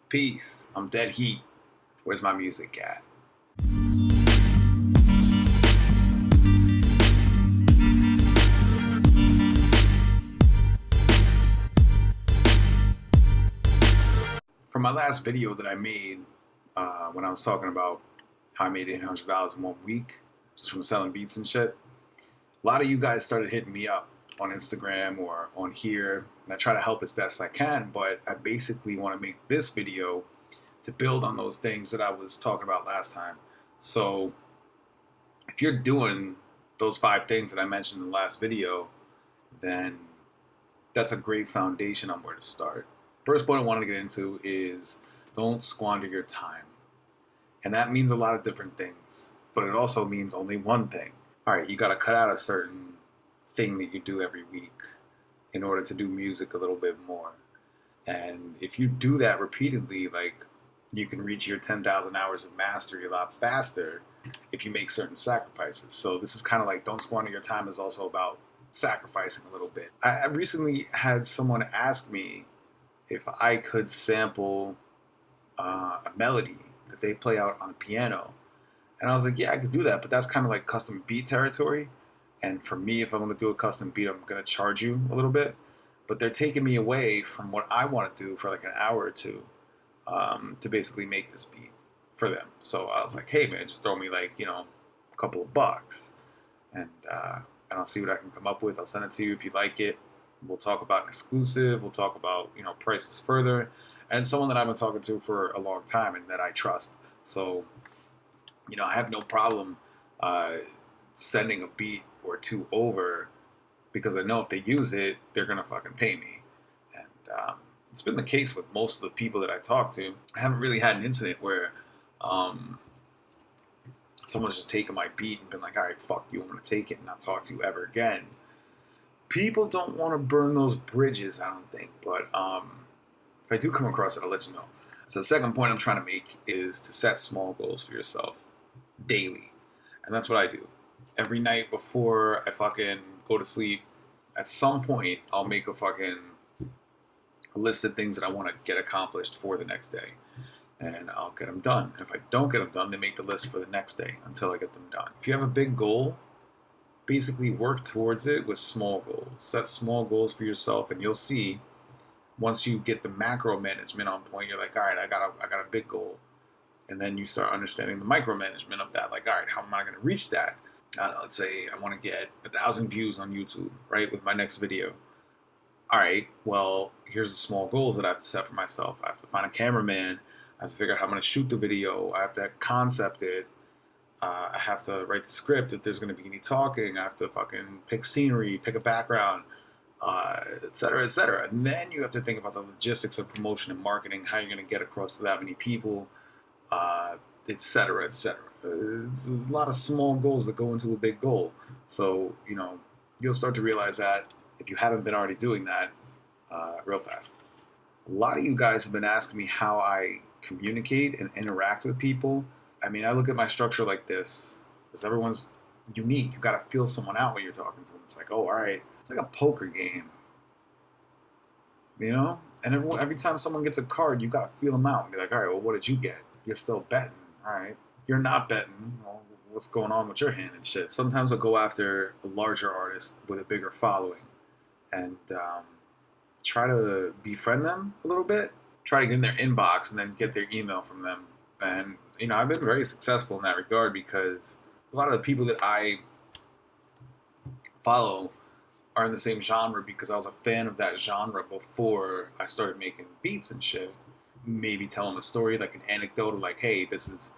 Peace. I'm dead heat. Where's my music at? For my last video that I made, when I was talking about how I made $800 in 1 week, just from selling beats and shit, a lot of you guys started hitting me up on Instagram or on here, and I try to help as best I can, but I basically want to make this video to build on those things that I was talking about last time. So if you're doing those 5 things that I mentioned in the last video, then that's a great foundation on where to start. First point I wanted to get into is don't squander your time. And that means a lot of different things, but it also means only one thing. All right, you got to cut out a certain thing that you do every week in order to do music a little bit more. And if you do that repeatedly, like, you can reach your 10,000 hours of mastery a lot faster if you make certain sacrifices. So this is kind of like don't squander your time is also about sacrificing a little bit. I recently had someone ask me if I could sample a melody that they play out on piano. And I was like, yeah, I could do that, but that's kind of like custom beat territory. And for me, if I'm going to do a custom beat, I'm going to charge you a little bit. But they're taking me away from what I want to do for like an hour or two to basically make this beat for them. So I was like, hey, man, just throw me like, a couple of bucks. And I'll see what I can come up with. I'll send it to you if you like it. We'll talk about an exclusive. We'll talk about, prices further. And someone that I've been talking to for a long time and that I trust. So, I have no problem sending a beat or two over because I know if they use it, they're going to fucking pay me. And it's been the case with most of the people that I talk to. I haven't really had an incident where someone's just taken my beat and been like, all right, fuck you, I'm going to take it and not talk to you ever again. People don't want to burn those bridges, I don't think. But if I do come across it, I'll let you know. So the second point I'm trying to make is to set small goals for yourself daily. And that's what I do. Every night before I fucking go to sleep, at some point, I'll make a fucking list of things that I want to get accomplished for the next day. And I'll get them done. If I don't get them done, then make the list for the next day until I get them done. If you have a big goal, basically work towards it with small goals. Set small goals for yourself, and you'll see once you get the macro management on point, you're like, all right, I got a big goal. And then you start understanding the micromanagement of that. Like, all right, how am I going to reach that? Let's say I want to get 1,000 views on YouTube, right, with my next video. All right, well, here's the small goals that I have to set for myself. I have to find a cameraman. I have to figure out how I'm going to shoot the video. I have to concept it. I have to write the script if there's going to be any talking. I have to fucking pick scenery, pick a background, et cetera, et cetera. And then you have to think about the logistics of promotion and marketing, how you're going to get across to that many people, et cetera, et cetera. There's a lot of small goals that go into a big goal. So, you'll start to realize that if you haven't been already doing that real fast. A lot of you guys have been asking me how I communicate and interact with people. I mean, I look at my structure like this, because everyone's unique. You got to feel someone out when you're talking to them. It's like, oh, all right. It's like a poker game, And every time someone gets a card, you got to feel them out and be like, all right, well, what did you get? You're still betting. All right. You're not betting. Well, what's going on with your hand and shit? Sometimes I'll go after a larger artist with a bigger following and try to befriend them a little bit. Try to get in their inbox and then get their email from them. And, I've been very successful in that regard because a lot of the people that I follow are in the same genre because I was a fan of that genre before I started making beats and shit. Maybe tell them a story, like an anecdote of like, hey, this is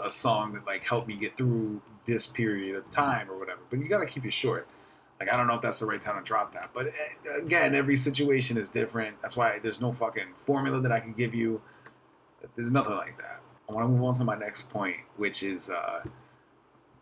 a song that like helped me get through this period of time or whatever. But you got to keep it short. Like, I don't know if that's the right time to drop that. But again, every situation is different. That's why there's no fucking formula that I can give you. There's nothing like that. I want to move on to my next point, which is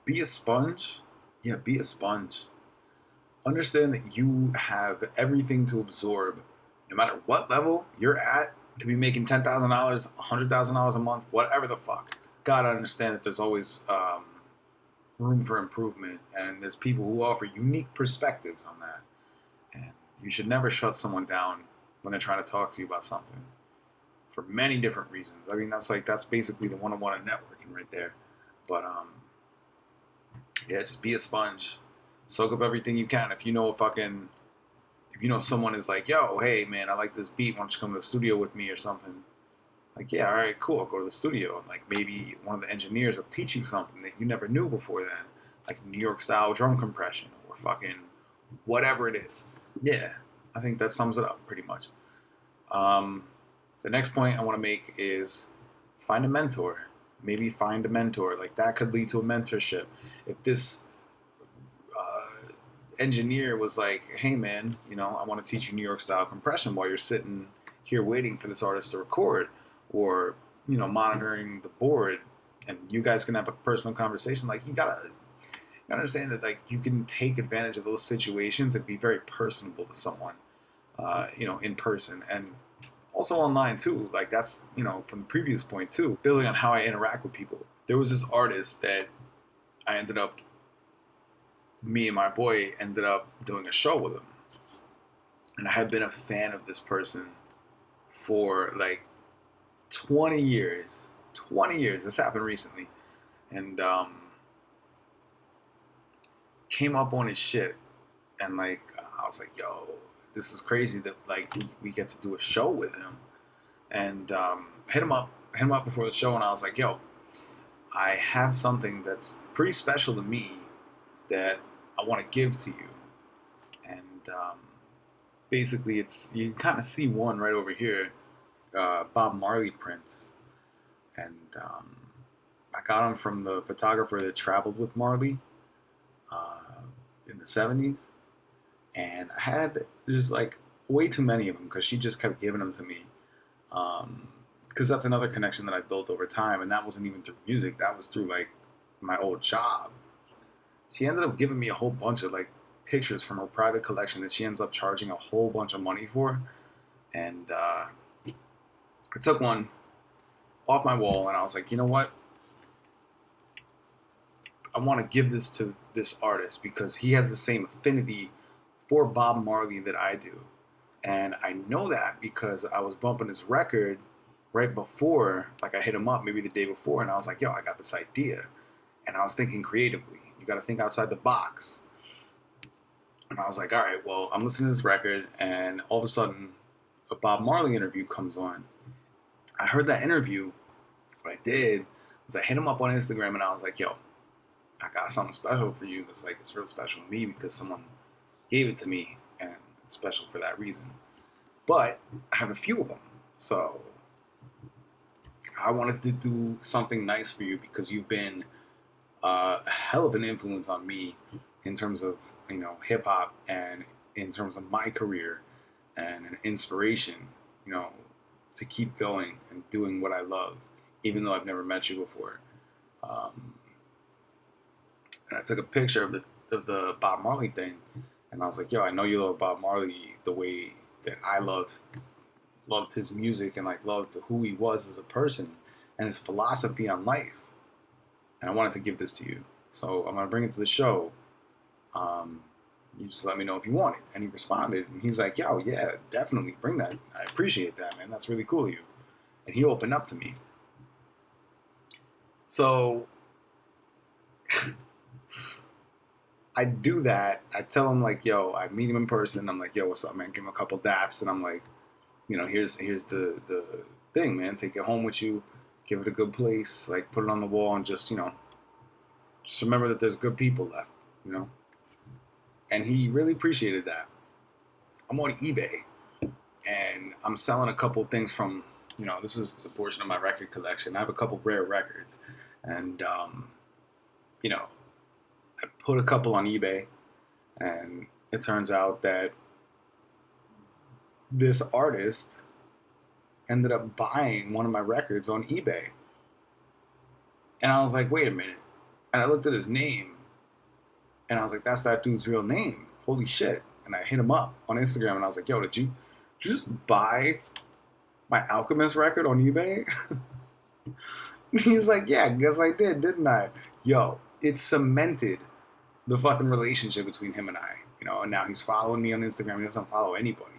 be a sponge. Yeah, be a sponge. Understand that you have everything to absorb. No matter what level you're at, you could be making $10,000, $100,000 a month, whatever the fuck. Gotta understand that there's always room for improvement, and there's people who offer unique perspectives on that. And you should never shut someone down when they're trying to talk to you about something. for many different reasons. I mean, that's basically the one-on-one in networking right there. But yeah, just be a sponge, soak up everything you can. If you know someone is like, yo, hey man, I like this beat. Why don't you come to the studio with me or something? Like, yeah, all right, cool. I'll go to the studio. And like maybe one of the engineers will teach you something that you never knew before then, like New York style drum compression or fucking whatever it is. Yeah, I think that sums it up pretty much. The next point I want to make is find a mentor. Maybe find a mentor. Like that could lead to a mentorship. If this engineer was like, hey man, I want to teach you New York style compression while you're sitting here waiting for this artist to record, or monitoring the board, and you guys can have a personal conversation. Like you gotta understand that like you can take advantage of those situations and be very personable to someone, in person and also online too. Like that's from the previous point too, building on how I interact with people. There was this artist that me and my boy ended up doing a show with him, and I had been a fan of this person for like 20 years. 20 years. This happened recently, and came up on his shit, and like I was like, yo, this is crazy that like we get to do a show with him, and hit him up before the show, and I was like, yo, I have something that's pretty special to me that I want to give to you. And basically you can kind of see one right over here, Bob Marley print, and I got them from the photographer that traveled with Marley in the 70s, and there's like way too many of them because she just kept giving them to me, because that's another connection that I built over time, and that wasn't even through music, that was through like my old job. She ended up giving me a whole bunch of like pictures from her private collection that she ends up charging a whole bunch of money for, and I took one off my wall, and I was like, you know what? I want to give this to this artist because he has the same affinity for Bob Marley that I do. And I know that because I was bumping his record right before, like I hit him up maybe the day before, and I was like, yo, I got this idea. And I was thinking creatively. You got to think outside the box. And I was like, all right, well, I'm listening to this record, and all of a sudden, a Bob Marley interview comes on. I heard that interview. What I did was I hit him up on Instagram, and I was like, yo, I got something special for you. It's real special to me because someone gave it to me, and it's special for that reason. But I have a few of them, so I wanted to do something nice for you because you've been a hell of an influence on me in terms of hip hop, and in terms of my career, and an inspiration to keep going and doing what I love, even though I've never met you before. And I took a picture of the Bob Marley thing, and I was like, yo, I know you love Bob Marley the way that I loved his music, and like loved who he was as a person and his philosophy on life. And I wanted to give this to you. So I'm going to bring it to the show. You just let me know if you want it. And he responded, and he's like, yo, yeah, definitely bring that. I appreciate that, man. That's really cool of you. And he opened up to me. So I do that. I tell him like, yo, I meet him in person. I'm like, yo, what's up, man? Give him a couple daps. And I'm like, here's the thing, man. Take it home with you. Give it a good place. Like, put it on the wall, and just remember that there's good people left, And he really appreciated that. I'm on eBay, and I'm selling a couple things from, this is a portion of my record collection. I have a couple rare records, and, I put a couple on eBay, and it turns out that this artist ended up buying one of my records on eBay. And I was like, wait a minute. And I looked at his name, and I was like, that's that dude's real name. Holy shit. And I hit him up on Instagram, and I was like, yo, did you just buy my Alchemist record on eBay? He's like, yeah, I guess I did, didn't I? Yo, it cemented the fucking relationship between him and I. And now he's following me on Instagram. He doesn't follow anybody,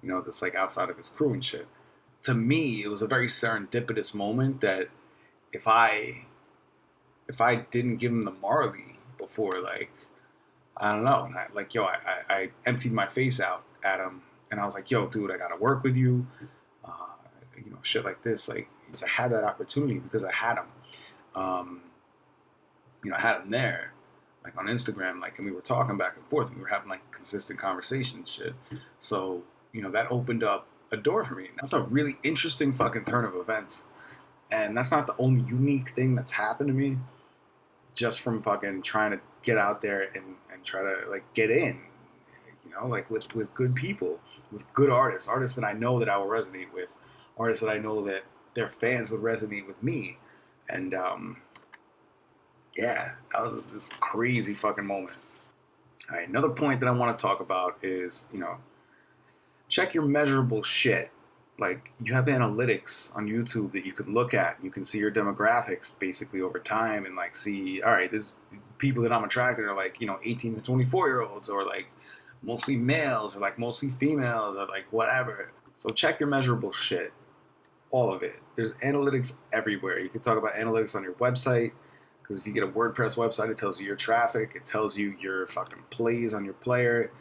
that's like outside of his crew and shit. to me, it was a very serendipitous moment that if I didn't give him the Marley before, like, I don't know, and I emptied my face out at him, and I was like, yo, dude, I gotta work with you, shit like this, like, I had that opportunity because I had him, I had him there, like on Instagram, like, and we were talking back and forth, and we were having like consistent conversation shit, so that opened up a door for me. And that's a really interesting fucking turn of events, and that's not the only unique thing that's happened to me. Just from fucking trying to get out there and try to like get in, like with good people, with good artists that I know that I will resonate with, artists that I know that their fans would resonate with me, and yeah, that was this crazy fucking moment. All right, another point that I want to talk about is check your measurable shit. Like, you have analytics on YouTube that you could look at. You can see your demographics basically over time and like see, all right, this people that I'm attracted are like, 18 to 24 year olds, or like mostly males, or like mostly females, or like whatever. So check your measurable shit. All of it. There's analytics everywhere. You can talk about analytics on your website, because if you get a WordPress website, it tells you your traffic. It tells you your fucking plays on your player.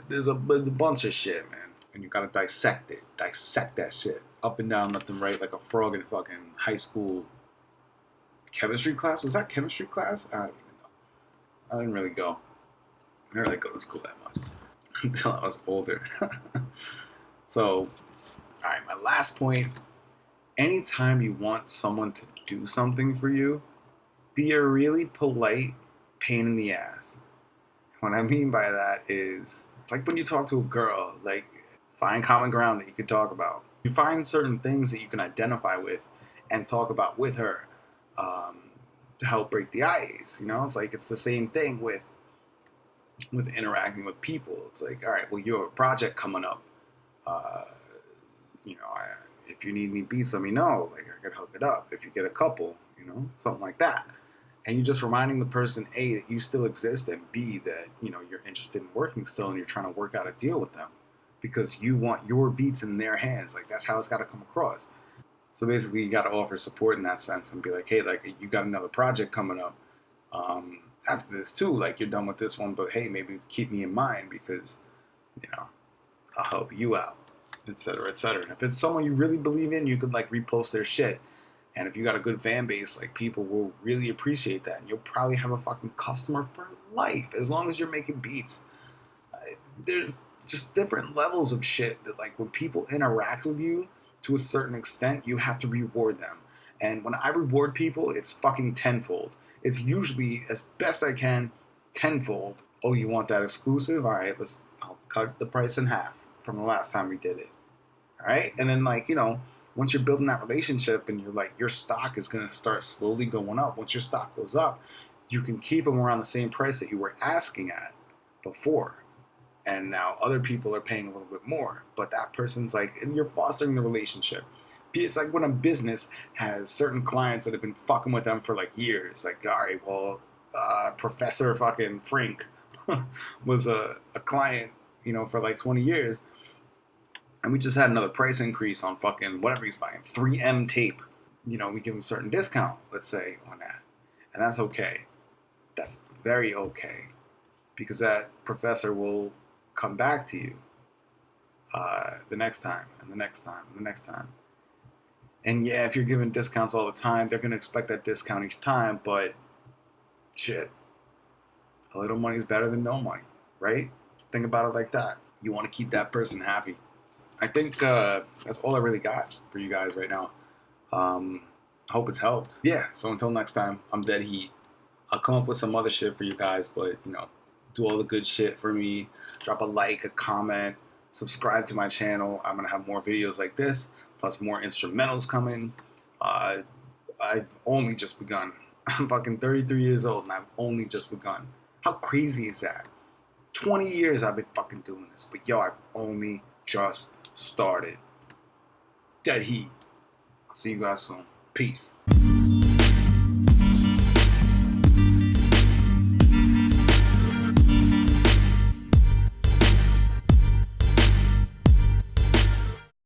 There's a bunch of shit, man. And you gotta dissect it. Dissect that shit. Up and down, left and right, like a frog in fucking high school chemistry class. Was that chemistry class? I don't even know. I didn't really go. I didn't really go to school that much. Until I was older. So, alright, my last point. Anytime you want someone to do something for you, be a really polite pain in the ass. What I mean by that is, it's like when you talk to a girl, like, find common ground that you can talk about. You find certain things that you can identify with and talk about with her to help break the ice. It's like, it's the same thing with interacting with people. It's like, all right, well, you have a project coming up. If you need any beats, let me know. Like, I could hook it up. If you get a couple, something like that. And you're just reminding the person, A, that you still exist, and B, that, you're interested in working still and you're trying to work out a deal with them. Because you want your beats in their hands. Like, that's how it's got to come across. So basically, you got to offer support in that sense and be like, hey, like, you got another project coming up after this too. Like, you're done with this one, but hey, maybe keep me in mind because, I'll help you out, etc., etc. And if it's someone you really believe in, you could like repost their shit. And if you got a good fan base, like, people will really appreciate that. And you'll probably have a fucking customer for life as long as you're making beats. There's just different levels of shit that, like, when people interact with you to a certain extent, you have to reward them. And when I reward people, it's fucking tenfold. It's usually, as best I can, tenfold. Oh, you want that exclusive? All right, I'll cut the price in half from the last time we did it. All right? And then, like, once you're building that relationship and you're like, your stock is going to start slowly going up. Once your stock goes up, you can keep them around the same price that you were asking at before. And now other people are paying a little bit more. But that person's like, and you're fostering the relationship. It's like when a business has certain clients that have been fucking with them for like years. Like, all right, well, Professor fucking Frank was a client, for like 20 years. And we just had another price increase on fucking whatever he's buying, 3M tape. We give him a certain discount, let's say, on that. And that's okay. That's very okay. Because that professor will come back to you the next time, and the next time, and the next time. And yeah, if you're giving discounts all the time, they're going to expect that discount each time, but shit, a little money is better than no money, right? Think about it like that. You want to keep that person happy. I think that's all I really got for you guys right now. I hope it's helped. Yeah, so until next time, I'm Dead Heat. I'll come up with some other shit for you guys, but, do all the good shit for me. Drop a like, a comment, subscribe to my channel. I'm going to have more videos like this, plus more instrumentals coming. I've only just begun. I'm fucking 33 years old, and I've only just begun. How crazy is that? 20 years I've been fucking doing this, but yo, I've only just started. Dead Heat. I'll see you guys soon. Peace.